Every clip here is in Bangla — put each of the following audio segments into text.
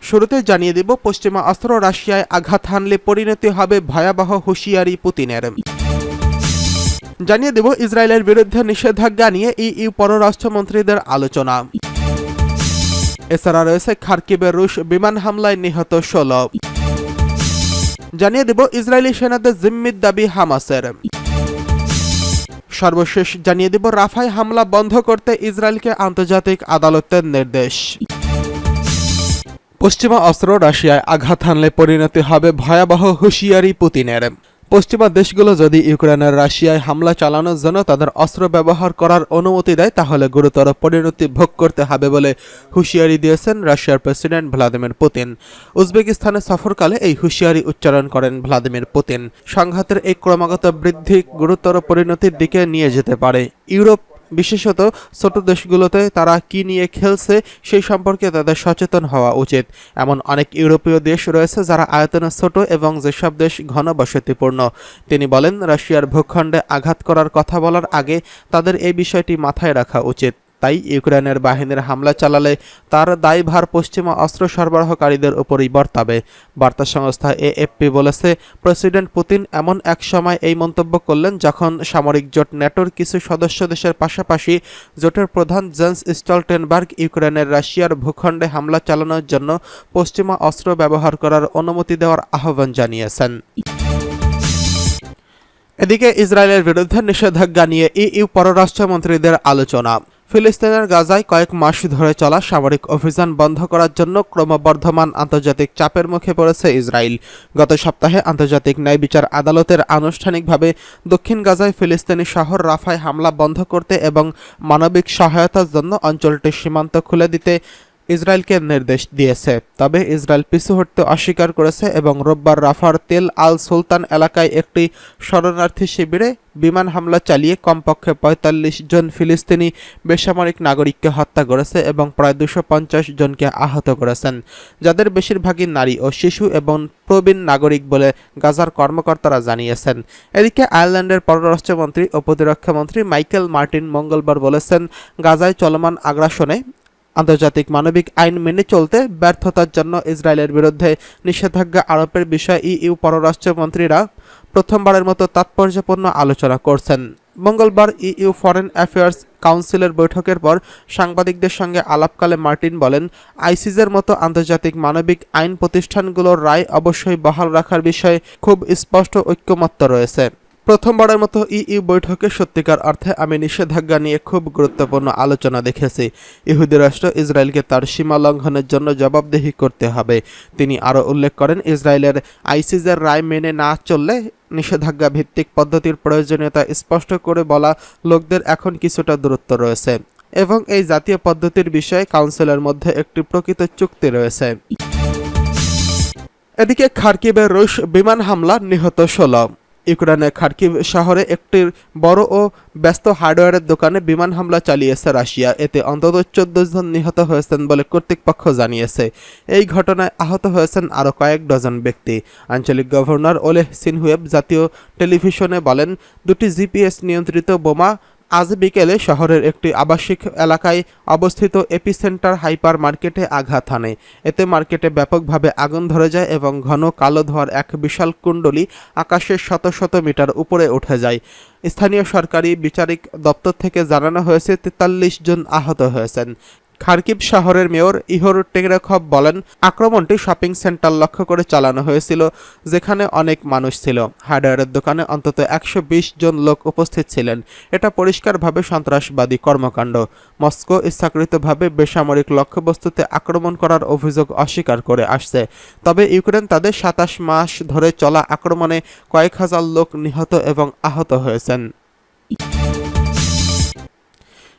শুরুতে জানিয়ে দেব পশ্চিমা অস্ত্র রাশিয়ায় আঘাত হানলে পরিণতি হবে ভয়াবহ, হুঁশিয়ারি পুতিনের। জানিয়ে দেব ইসরায়েলের বিরুদ্ধে নিষেধাজ্ঞা নিয়ে ইইউ পররাষ্ট্রমন্ত্রীদের আলোচনা। এছাড়া রয়েছে খার্কিভে রুশ বিমান হামলায় নিহত 16। জানিয়ে দেব ইসরায়েলি সেনাদের জিম্মির দাবি হামাসের। সর্বশেষ জানিয়ে দেব রাফায় হামলা বন্ধ করতে ইসরায়েলকে আন্তর্জাতিক আদালতের নির্দেশ। পশ্চিমা অস্ত্র রাশিয়ায় আঘাত হানলে পরিণতি হবে ভয়াবহ, হুঁশিয়ারি পুতিনের। পশ্চিমা দেশগুলো যদি ইউক্রেনের রাশিয়ায় হামলা চালানোর জন্য তাদের অস্ত্র ব্যবহার করার অনুমতি দেয় তাহলে গুরুতর পরিণতি ভোগ করতে হবে বলে হুঁশিয়ারি দিয়েছেন রাশিয়ার প্রেসিডেন্ট ভ্লাদিমির পুতিন। উজবেকিস্তানে সফরকালে এই হুঁশিয়ারি উচ্চারণ করেন ভ্লাদিমির পুতিন। সংঘাতের এই ক্রমাগত বৃদ্ধি গুরুতর পরিণতির দিকে নিয়ে যেতে পারে। ইউরোপ, বিশেষত ছোট দেশগুলোতে তারা কি নিয়ে খেলছে সেই সম্পর্কে তাদের সচেতন হওয়া উচিত। এমন অনেক ইউরোপীয় দেশ রয়েছে যারা আয়তনে ছোট এবং যেসব দেশ ঘনবসতিপূর্ণ। তিনি বলেন, রাশিয়ার ভূখণ্ডে আঘাত করার কথা বলার আগে তাদের এই বিষয়টি মাথায় রাখা উচিত। তাই ইউক্রেনের বাহিনীর হামলা চালালে তার দায়ভার পশ্চিমা অস্ত্র সরবরাহকারীদের উপরই বর্তাবে। বার্তা সংস্থা এএফপি বলেছে, প্রেসিডেন্ট পুতিন এমন এক সময় এই মন্তব্য করলেন যখন সামরিক জোট ন্যাটোর কিছু সদস্য দেশের পাশাপাশি জোটের প্রধান জেন্স স্টলটেনবার্গ ইউক্রেনের রাশিয়ার ভূখণ্ডে হামলা চালানোর জন্য পশ্চিমা অস্ত্র ব্যবহার করার অনুমতি দেওয়ার আহ্বান জানিয়েছেন। এদিকে ইসরায়েলের বিরুদ্ধে নিষেধাজ্ঞা নিয়ে ইইউ পররাষ্ট্রমন্ত্রীদের আলোচনা। ফিলিস্তিনের গাজায় কয়েক মাস ধরে চলা সামরিক অভিযান বন্ধ করার জন্য ক্রমবর্ধমান আন্তর্জাতিক চাপের মুখে পড়েছে ইসরায়েল। গত সপ্তাহে আন্তর্জাতিক ন্যায় বিচার আদালতের আনুষ্ঠানিকভাবে দক্ষিণ গাজায় ফিলিস্তিনি শহর রাফায় হামলা বন্ধ করতে এবং মানবিক সহায়তার জন্য অঞ্চলটির সীমান্ত খুলে দিতে ইসরায়েলকে নির্দেশ দিয়েছে। তবে ইসরায়েল পিছু হটতে অস্বীকার করেছে এবং রোববার রাফার তেল আল সুলতান এলাকায় একটি শরণার্থী শিবিরে বিমান হামলা চালিয়ে কমপক্ষে ৪৫ জন ফিলিস্তিনি বেসামরিক নাগরিককে হত্যা করেছে এবং প্রায় ২৫০ জনকে আহত করেছেন, যাদের বেশিরভাগই নারী ও শিশু এবং প্রবীণ নাগরিক বলে গাজার কর্মকর্তারা জানিয়েছেন। এদিকে আয়ারল্যান্ডের পররাষ্ট্রমন্ত্রী ও প্রতিরক্ষামন্ত্রী মাইকেল মার্টিন মঙ্গলবার বলেছেন, গাজায় চলমান আগ্রাসনে আন্তর্জাতিক মানবিক আইন মেনে চলতে ব্যর্থতার জন্য ইসরায়েলের বিরুদ্ধে নিষেধাজ্ঞা আরোপের বিষয়ে ইইউ পররাষ্ট্রমন্ত্রীরা প্রথমবারের মতো তাৎপর্যপূর্ণ আলোচনা করছেন। মঙ্গলবার ইইউ ফরেন অ্যাফেয়ার্স কাউন্সিলের বৈঠকের পর সাংবাদিকদের সঙ্গে আলাপকালে মার্টিন বলেন, আইসিজের মতো আন্তর্জাতিক মানবিক আইন প্রতিষ্ঠানগুলোর রায় অবশ্যই বহাল রাখার বিষয়ে খুব স্পষ্ট ঐক্যমত্য রয়েছে। প্রথমবারের মতো ইইউ বৈঠকে সত্যিকার অর্থে আমি নিষেধাজ্ঞা নিয়ে খুব গুরুত্বপূর্ণ আলোচনা দেখেছি। ইহুদি রাষ্ট্র ইসরায়েলকে তার সীমা লঙ্ঘনের জন্য জবাবদিহি করতে হবে। তিনি আরও উল্লেখ করেন, ইসরায়েলের আইসিজের রায় মেনে না চললে নিষেধাজ্ঞা ভিত্তিক পদ্ধতির প্রয়োজনীয়তা স্পষ্ট করে বলা লোকদের এখন কিছুটা দূরত্ব রয়েছে এবং এই জাতীয় পদ্ধতির বিষয়ে কাউন্সিলের মধ্যে একটি প্রকৃত চুক্তি রয়েছে। এদিকে খার্কিভে রুশ বিমান হামলা, নিহত 16। ইউক্রেনের খার্কিভ শহরে একটি বড় ও ব্যস্ত হার্ডওয়্যারের দোকানে বিমান হামলা চালিয়েছে রাশিয়া। এতে অন্তত 14 জন নিহত হয়েছেন বলে কর্তৃপক্ষ জানিয়েছে। এই ঘটনায় আহত হয়েছেন আরও কয়েক ডজন ব্যক্তি। আঞ্চলিক গভর্নর ওলেহ সিনহুয়েভ জাতীয় টেলিভিশনে বলেন, দুটি জিপিএস নিয়ন্ত্রিত বোমা আজ বিকেলে শহরের একটি আবাসিক এলাকায় অবস্থিত এপিসেন্টার হাইপার মার্কেটে আঘাত হানে। এতে মার্কেটে ব্যাপকভাবে আগুন ধরে যায় এবং ঘন কালো ধোঁয়ার এক বিশাল কুণ্ডলী আকাশের শত শত মিটার উপরে উঠে যায়। স্থানীয় সরকারি বিচারিক দপ্তর থেকে জানানো হয়েছে ৪৩ জন আহত হয়েছেন। খার্কিভ শহরের মেয়র ইহোর টেরেখভ বলেন, আক্রমণটি শপিং সেন্টার লক্ষ্য করে চালানো হয়েছিল যেখানে অনেক মানুষ ছিল। হার্ডওয়্যারের দোকানে অন্তত ১২০ জন লোক উপস্থিত ছিলেন। এটা পরিষ্কারভাবে সন্ত্রাসবাদী কর্মকাণ্ড। মস্কো ইচ্ছাকৃতভাবে বেসামরিক লক্ষ্যবস্তুতে আক্রমণ করার অভিযোগ অস্বীকার করে আসছে। তবে ইউক্রেন তাদের ২৭ মাস ধরে চলা আক্রমণে কয়েক হাজার লোক নিহত এবং আহত হয়েছেন।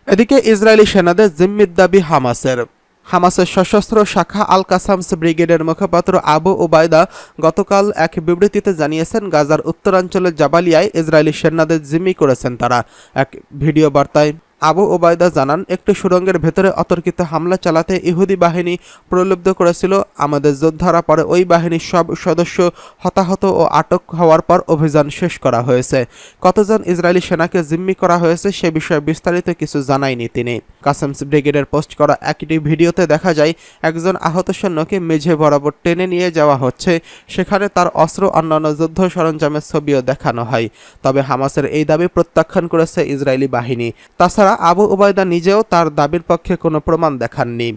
এদিকে ইসরায়েলি সেনাদের জিম্মির দাবি হামাসের সশস্ত্র শাখা আল কাসামস ব্রিগেডের মুখপাত্র আবু উবায়দা গতকাল এক বিবৃতিতে জানিয়েছেন, গাজার উত্তরাঞ্চলের জাবালিয়ায় ইসরায়েলি সেনাদের জিম্মি করেছেন তারা। এক ভিডিও বার্তায় আবু ওবায়দা জানান, একটি সুড়ঙ্গের ভেতরে অতর্কিত হামলা চালাতে ইহুদি বাহিনী প্রলুব্ধ করেছিল আমাদের যোদ্ধারা। পরে ওই বাহিনীর সব সদস্য হতাহত ও আটক হওয়ার পর অভিযান শেষ করা হয়েছে। কতজন ইসরায়েলি সেনাকে জিম্মি করা হয়েছে সে বিষয়ে বিস্তারিত কিছু জানায়নি তিনি। কাসেমস ব্রিগেডের পোস্ট করা একটি ভিডিওতে দেখা যায় একজন আহত সৈন্যকে মেঝে বরাবর টেনে নিয়ে যাওয়া হচ্ছে। সেখানে তার অস্ত্র অন্যান্য যুদ্ধ সরঞ্জামের ছবিও দেখানো হয়। তবে হামাসের এই দাবি প্রত্যাখ্যান করেছে ইসরায়েলি বাহিনী। তাছাড়া আবু ওবায়দা নিজেও তার দাবির পক্ষে কোনো প্রমাণ দেখাননি।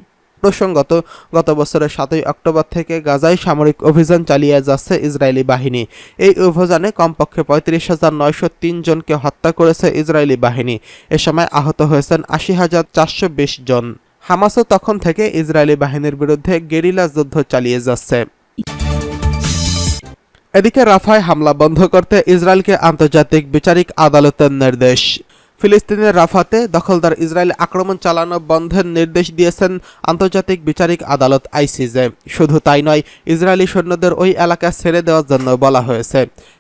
প্রসঙ্গত, গত বছরের 7 অক্টোবর থেকে গাজায় সামরিক অভিযান চালিয়ে যাচ্ছে ইসরায়েলি বাহিনী। এই অভিযানে কমপক্ষে 35,903 জনকে হত্যা করেছে ইসরায়েলি বাহিনী। এ সময় আহত হয়েছেন 80,420 জন। হামাসও তখন থেকে ইসরায়েলি বাহিনীর বিরুদ্ধে গেরিলা যুদ্ধ চালিয়ে যাচ্ছে। এদিকে রাফায় হামলা বন্ধ করতে ইসরায়েলকে আন্তর্জাতিক বিচারিক আদালতের নির্দেশ। ফিলিস্তিনের রাফাতে দখলদার ইসরায়েল আক্রমণ চালানো বন্ধের নির্দেশ দিয়েছেন আন্তর্জাতিক বিচারিক আদালত আইসিজে। শুধু তাই নয়, ইসরায়েলি সৈন্যদের ওই এলাকা ছেড়ে দেওয়ার জন্য বলা হয়েছে।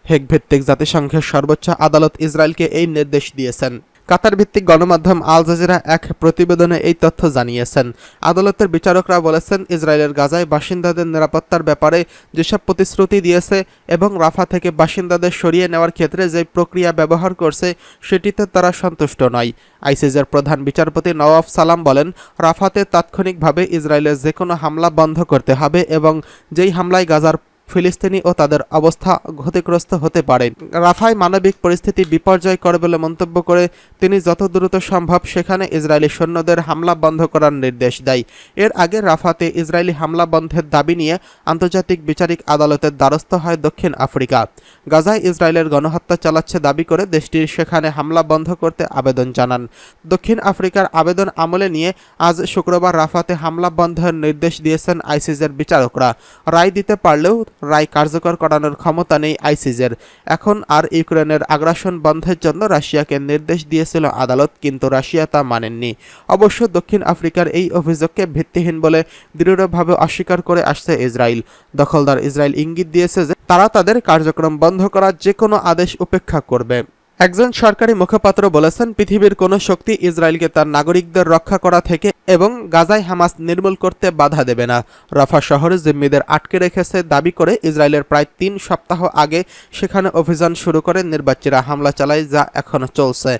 হেগ ভিত্তিক জাতিসংঘের সর্বোচ্চ আদালত ইসরায়েলকে এই নির্দেশ দিয়েছেন। কাতার ভিত্তিক গণমাধ্যম আল জাজিরা এক প্রতিবেদনে এই তথ্য জানিয়েছেন। আদালতের বিচারকরা বলেছেন, ইসরায়েলের গাজায় বাসিন্দাদের নিরাপত্তার ব্যাপারে যেসব প্রতিশ্রুতি দিয়েছে এবং রাফা থেকে বাসিন্দাদের সরিয়ে নেওয়ার ক্ষেত্রে যে প্রক্রিয়া ব্যবহার করছে সেটিতে তারা সন্তুষ্ট নয়। আইসিজের প্রধান বিচারপতি নওয়াফ সালাম বলেন, রাফাতে তাৎক্ষণিকভাবে ইসরায়েলের যে কোনো হামলা বন্ধ করতে হবে এবং যেই হামলায় গাজার ফিলিস্তিনি ও তাদের অবস্থা ক্ষতিগ্রস্ত হতে পারে। রাফায় মানবিক পরিস্থিতি বিপর্যয়কর বলে মন্তব্য করে তিনি যত দ্রুত সম্ভব সেখানে ইসরায়েলি সৈন্যদের হামলা বন্ধ করার নির্দেশ দেয়। এর আগে রাফাতে ইসরায়েলি হামলা বন্ধের দাবি নিয়ে আন্তর্জাতিক বিচারিক আদালতের দ্বারস্থ হয় দক্ষিণ আফ্রিকা। গাজায় ইসরায়েলের গণহত্যা চালাচ্ছে দাবি করে দেশটির সেখানে হামলা বন্ধ করতে আবেদন জানান। দক্ষিণ আফ্রিকার আবেদন আমলে নিয়ে আজ শুক্রবার রাফাতে হামলা বন্ধের নির্দেশ দিয়েছেন আইসিজের বিচারকরা। রায় দিতে পারলেও রায় কার্যকর করানোর ক্ষমতা নেই আইসিজের। এখন আর ইউক্রেনের আগ্রাসন বন্ধের জন্য রাশিয়াকে নির্দেশ দিয়েছিল আদালত, কিন্তু রাশিয়া তা মানেননি। অবশ্য দক্ষিণ আফ্রিকার এই অভিযোগকে ভিত্তিহীন বলে দৃঢ়ভাবে অস্বীকার করে আসছে ইসরায়েল। দখলদার ইসরায়েল ইঙ্গিত দিয়েছে যে তারা তাদের কার্যক্রম বন্ধ করার যে কোনো আদেশ উপেক্ষা করবে। একজন সরকারি মুখপাত্র বলেছেন, পৃথিবীর কোনো শক্তি ইসরায়েলকে তার নাগরিকদের রক্ষা করা থেকে এবং গাজায় হামাস নির্মূল করতে বাধা দেবে না। রাফা শহরে জিম্মিদের আটকে রেখেছে দাবি করে ইসরায়েলের প্রায় 3 সপ্তাহ আগে সেখানে অভিযান শুরু করে নির্বাচীরা হামলা চালায়, যা এখনো চলছে।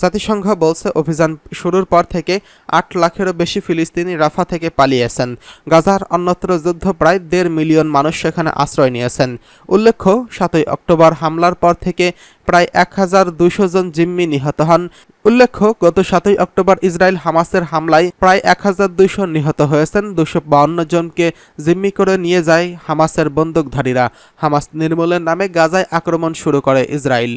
জাতিসংঘ বলছে, অভিযান শুরুর পর থেকে 8 লাখেরও বেশি ফিলিস্তিনি রাফা থেকে পালিয়েছেন। গাজার অন্যত্র যুদ্ধ প্রায় 1.5 মিলিয়ন মানুষ সেখানে আশ্রয় নিয়েছেন। উল্লেখ্য, 7 অক্টোবর হামলার পর থেকে প্রায় 1200 জন জিম্মি নিহত হন। উল্লেখ্য, গত 7 অক্টোবর ইসরায়েল হামাসের হামলায় প্রায় 1200 নিহত হয়েছেন। 252 জনকে জিম্মি করে নিয়ে যায় হামাসের বন্দুকধারীরা। হামাস নির্মূলের নামে গাজায় আক্রমণ শুরু করে ইসরায়েল।